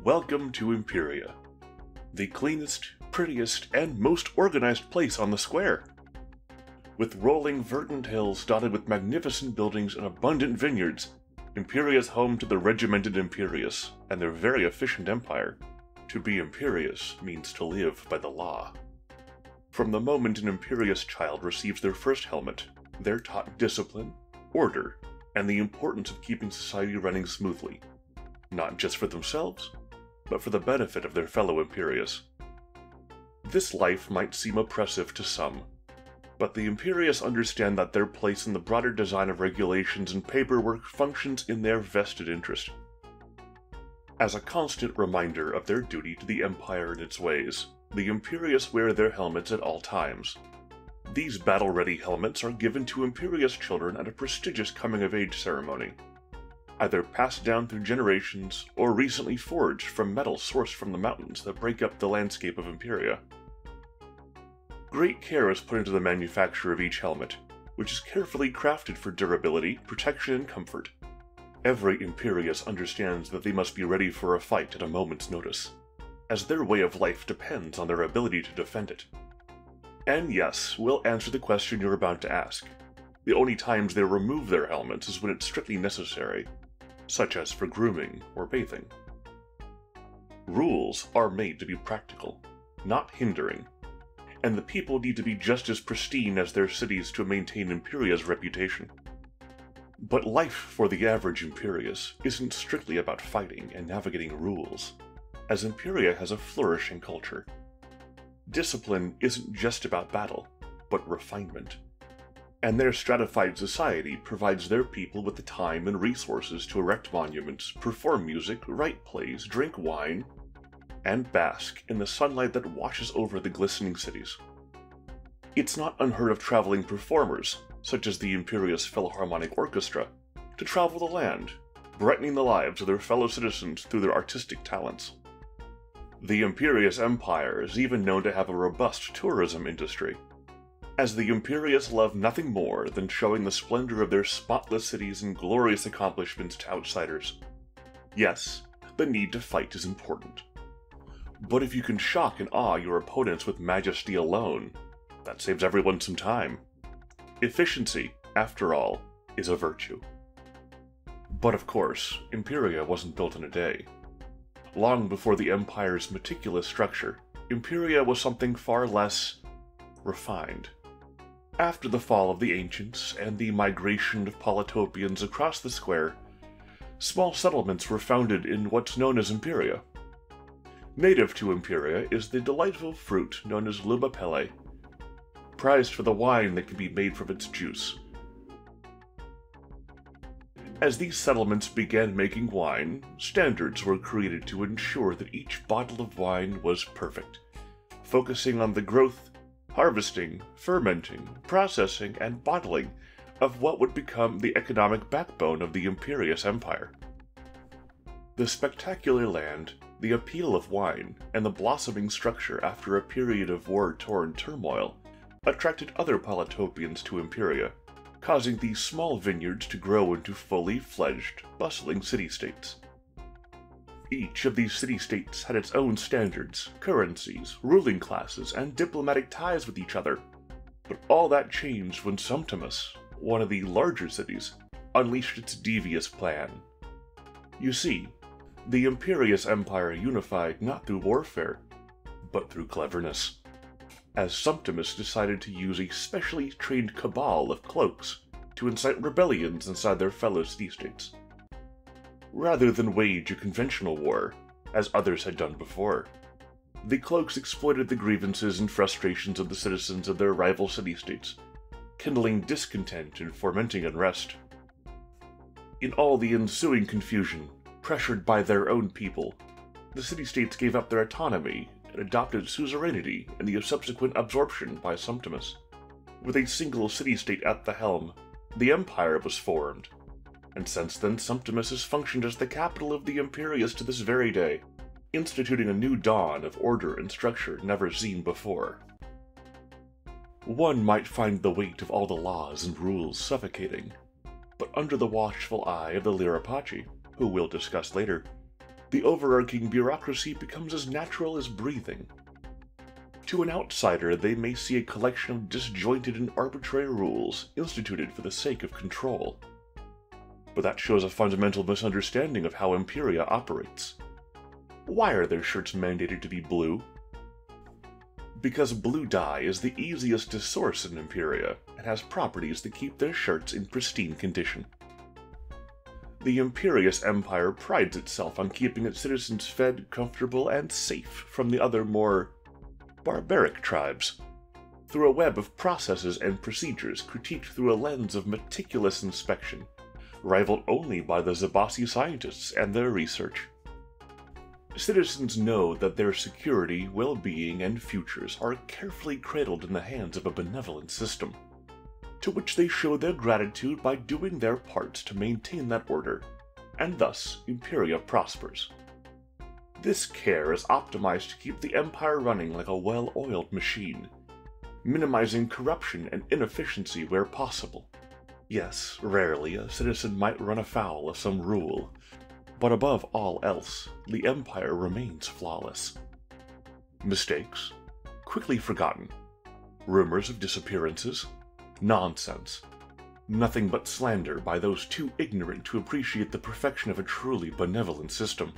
Welcome to Imperia, the cleanest, prettiest, and most organized place on the square. With rolling verdant hills dotted with magnificent buildings and abundant vineyards, Imperia is home to the regimented Imperius and their very efficient empire. To be Imperius means to live by the law. From the moment an Imperius child receives their first helmet, they're taught discipline, order, and the importance of keeping society running smoothly, not just for themselves, but for the benefit of their fellow Imperius. This life might seem oppressive to some, but the Imperius understand that their place in the broader design of regulations and paperwork functions in their vested interest. As a constant reminder of their duty to the Empire and its ways, the Imperius wear their helmets at all times. These battle-ready helmets are given to Imperius children at a prestigious coming-of-age ceremony, either passed down through generations or recently forged from metal sourced from the mountains that break up the landscape of Imperia. Great care is put into the manufacture of each helmet, which is carefully crafted for durability, protection, and comfort. Every Imperius understands that they must be ready for a fight at a moment's notice, as their way of life depends on their ability to defend it. And yes, we'll answer the question you're about to ask. The only times they remove their helmets is when it's strictly necessary, such as for grooming or bathing. Rules are made to be practical, not hindering, and the people need to be just as pristine as their cities to maintain Imperia's reputation. But life for the average Imperius isn't strictly about fighting and navigating rules, as Imperia has a flourishing culture. Discipline isn't just about battle, but refinement, and their stratified society provides their people with the time and resources to erect monuments, perform music, write plays, drink wine, and bask in the sunlight that washes over the glistening cities. It's not unheard of traveling performers, such as the Imperius Philharmonic Orchestra, to travel the land, brightening the lives of their fellow citizens through their artistic talents. The Imperius Empire is even known to have a robust tourism industry, as the Imperius love nothing more than showing the splendor of their spotless cities and glorious accomplishments to outsiders. Yes, the need to fight is important, but if you can shock and awe your opponents with majesty alone, that saves everyone some time. Efficiency, after all, is a virtue. But of course, Imperia wasn't built in a day. Long before the Empire's meticulous structure, Imperia was something far less refined. After the fall of the ancients and the migration of Polytopians across the square, small settlements were founded in what's known as Imperia. Native to Imperia is the delightful fruit known as Lumaepeles, prized for the wine that can be made from its juice. As these settlements began making wine, standards were created to ensure that each bottle of wine was perfect, focusing on the growth, harvesting, fermenting, processing, and bottling of what would become the economic backbone of the Imperius Empire. The spectacular land, the appeal of wine, and the blossoming structure after a period of war-torn turmoil attracted other Polytopians to Imperia, causing these small vineyards to grow into fully fledged, bustling city-states. Each of these city-states had its own standards, currencies, ruling classes, and diplomatic ties with each other, but all that changed when Septimus, one of the larger cities, unleashed its devious plan. You see, the Imperius Empire unified not through warfare, but through cleverness, as Septimus decided to use a specially trained cabal of cloaks to incite rebellions inside their fellow city-states. Rather than wage a conventional war, as others had done before, the cloaks exploited the grievances and frustrations of the citizens of their rival city-states, kindling discontent and fomenting unrest. In all the ensuing confusion, pressured by their own people, the city-states gave up their autonomy and adopted suzerainty in the subsequent absorption by Septimus. With a single city-state at the helm, the Empire was formed, and since then Septimus has functioned as the capital of the Imperius to this very day, instituting a new dawn of order and structure never seen before. One might find the weight of all the laws and rules suffocating, but under the watchful eye of the Lirepacci, who we'll discuss later, the overarching bureaucracy becomes as natural as breathing. To an outsider, they may see a collection of disjointed and arbitrary rules instituted for the sake of control. But that shows a fundamental misunderstanding of how Imperia operates. Why are their shirts mandated to be blue? Because blue dye is the easiest to source in Imperia, and has properties that keep their shirts in pristine condition. The Imperius Empire prides itself on keeping its citizens fed, comfortable, and safe from the other, more barbaric tribes, through a web of processes and procedures critiqued through a lens of meticulous inspection, rivaled only by the Zabasi scientists and their research. Citizens know that their security, well-being, and futures are carefully cradled in the hands of a benevolent system, to which they show their gratitude by doing their parts to maintain that order, and thus Imperia prospers. This care is optimized to keep the Empire running like a well-oiled machine, minimizing corruption and inefficiency where possible. Yes, rarely a citizen might run afoul of some rule, but above all else, the Empire remains flawless. Mistakes? Quickly forgotten. Rumors of disappearances? Nonsense. Nothing but slander by those too ignorant to appreciate the perfection of a truly benevolent system.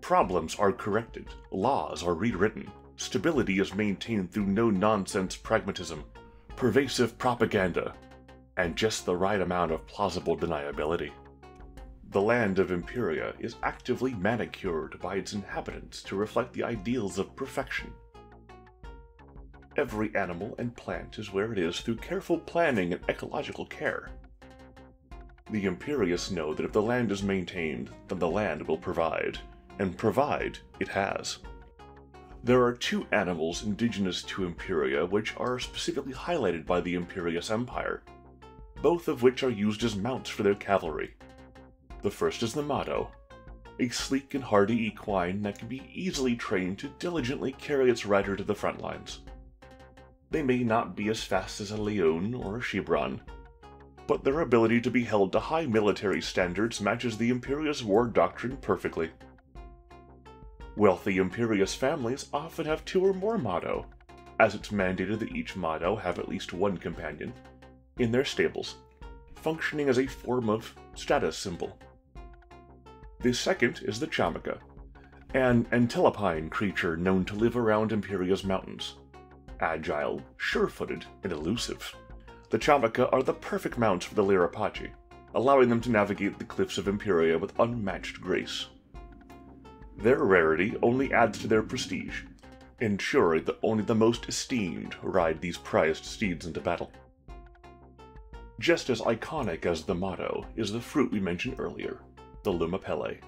Problems are corrected, laws are rewritten, stability is maintained through no-nonsense pragmatism, pervasive propaganda, and just the right amount of plausible deniability. The land of Imperia is actively manicured by its inhabitants to reflect the ideals of perfection. Every animal and plant is where it is through careful planning and ecological care. The Imperius know that if the land is maintained, then the land will provide, and provide it has. There are two animals indigenous to Imperia which are specifically highlighted by the Imperius Empire, both of which are used as mounts for their cavalry. The first is the Mado, a sleek and hardy equine that can be easily trained to diligently carry its rider to the front lines. They may not be as fast as a Leon or a Shibron, but their ability to be held to high military standards matches the Imperius war doctrine perfectly. Wealthy Imperius families often have two or more Mado, as it's mandated that each Mado have at least one companion, in their stables, functioning as a form of status symbol. The second is the Chamaka, an antilopine creature known to live around Imperia's mountains. Agile, sure-footed, and elusive, the Chamaka are the perfect mounts for the Lirepacci, allowing them to navigate the cliffs of Imperia with unmatched grace. Their rarity only adds to their prestige, ensuring that only the most esteemed ride these prized steeds into battle. Just as iconic as the Mado is the fruit we mentioned earlier, the Lumaepeles.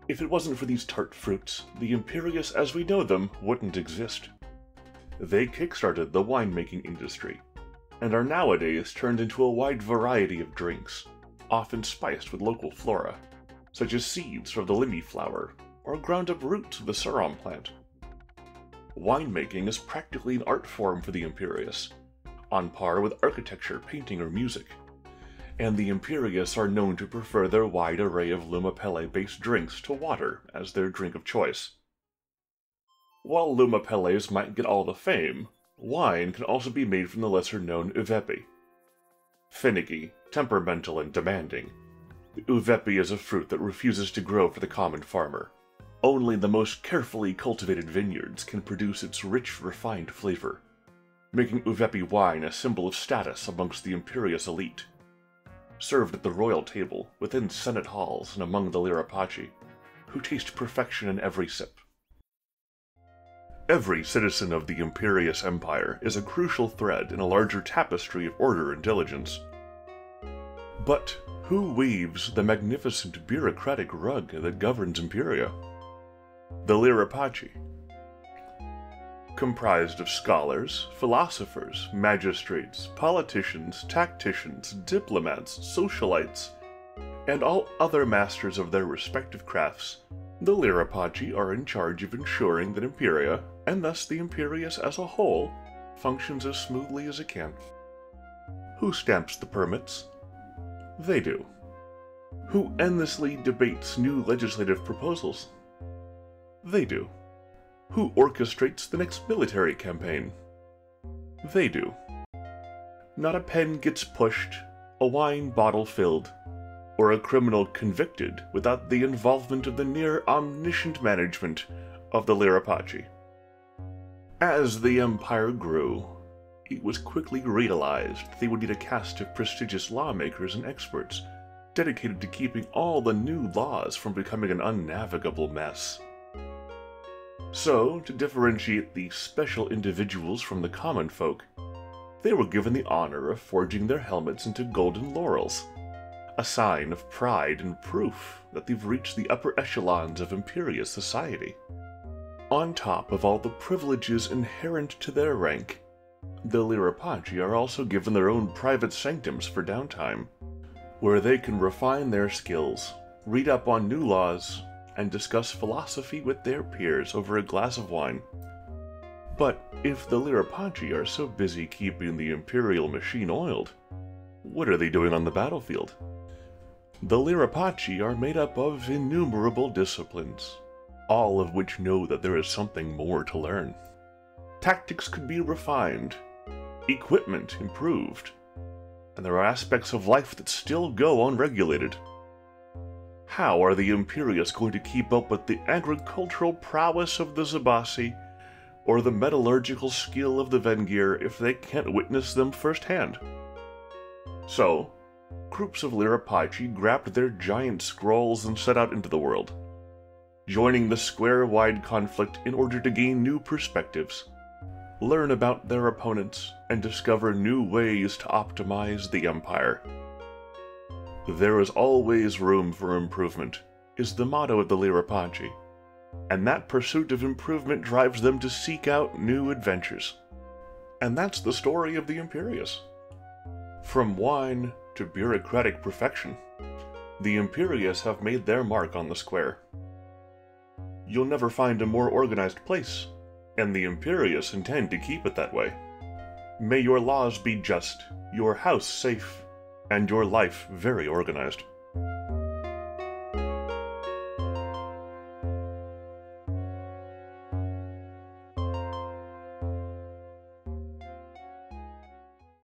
If it wasn't for these tart fruits, the Imperius as we know them wouldn't exist. They kickstarted the winemaking industry, and are nowadays turned into a wide variety of drinks, often spiced with local flora, such as seeds from the limy flower, or ground-up roots of the sarum plant. Winemaking is practically an art form for the Imperius, on par with architecture, painting, or music, and the Imperius are known to prefer their wide array of Lumaepeles-based drinks to water as their drink of choice. While Lumaepeles might get all the fame, wine can also be made from the lesser-known Uvepi. Finicky, temperamental, and demanding, the Uvepi is a fruit that refuses to grow for the common farmer. Only the most carefully cultivated vineyards can produce its rich, refined flavor, making Uvepi wine a symbol of status amongst the Imperius elite. Served at the royal table, within senate halls, and among the Lirepacci, who taste perfection in every sip. Every citizen of the Imperius Empire is a crucial thread in a larger tapestry of order and diligence. But who weaves the magnificent bureaucratic rug that governs Imperia? The Lirepacci. Comprised of scholars, philosophers, magistrates, politicians, tacticians, diplomats, socialites, and all other masters of their respective crafts, the Lirepacci are in charge of ensuring that Imperia, and thus the Imperius as a whole, functions as smoothly as it can. Who stamps the permits? They do. Who endlessly debates new legislative proposals? They do. Who orchestrates the next military campaign? They do. Not a pen gets pushed, a wine bottle filled, or a criminal convicted without the involvement of the near-omniscient management of the Lirepacci. As the empire grew, it was quickly realized they would need a cast of prestigious lawmakers and experts dedicated to keeping all the new laws from becoming an unnavigable mess. So, to differentiate the special individuals from the common folk, they were given the honor of forging their helmets into golden laurels, a sign of pride and proof that they've reached the upper echelons of Imperius society. On top of all the privileges inherent to their rank, the Lirepacci are also given their own private sanctums for downtime, where they can refine their skills, read up on new laws, and discuss philosophy with their peers over a glass of wine. But if the Lirepacci are so busy keeping the imperial machine oiled, what are they doing on the battlefield? The Lirepacci are made up of innumerable disciplines, all of which know that there is something more to learn. Tactics could be refined, equipment improved, and there are aspects of life that still go unregulated. How are the Imperius going to keep up with the agricultural prowess of the Zabasi, or the metallurgical skill of the Vengir if they can't witness them firsthand? So, groups of Lirepacci grabbed their giant scrolls and set out into the world, joining the square-wide conflict in order to gain new perspectives, learn about their opponents, and discover new ways to optimize the Empire. There is always room for improvement, is the motto of the Lirepacci, and that pursuit of improvement drives them to seek out new adventures. And that's the story of the Imperius. From wine to bureaucratic perfection, the Imperius have made their mark on the square. You'll never find a more organized place, and the Imperius intend to keep it that way. May your laws be just, your house safe, and your life very organized.